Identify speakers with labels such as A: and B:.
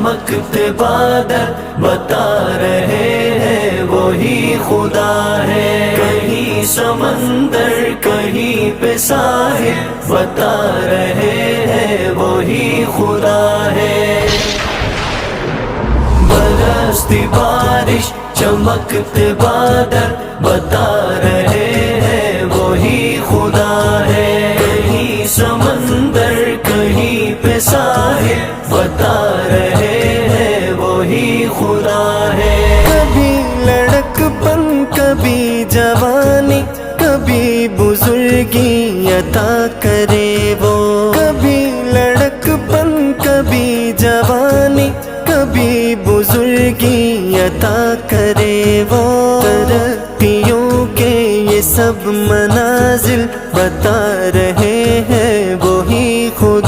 A: چمکتے بادل بتا رہے ہیں وہی خدا ہے، کہیں سمندر کہیں پہ ساحل بتا رہے ہیں وہی خدا ہے۔ برستی بارش چمکتے بادل بتا رہے ہیں وہی خدا ہے، کہیں سمندر کہیں پہ ساحل بتا رہے ہیں وہی خدا ہے۔ کبھی لڑک پن کبھی جوانی کبھی بزرگی عطا کرے وہ، کبھی لڑک پن کبھی جوانی کبھی بزرگی عطا کرے وہ، ترقیوں کے یہ سب منازل بتا رہے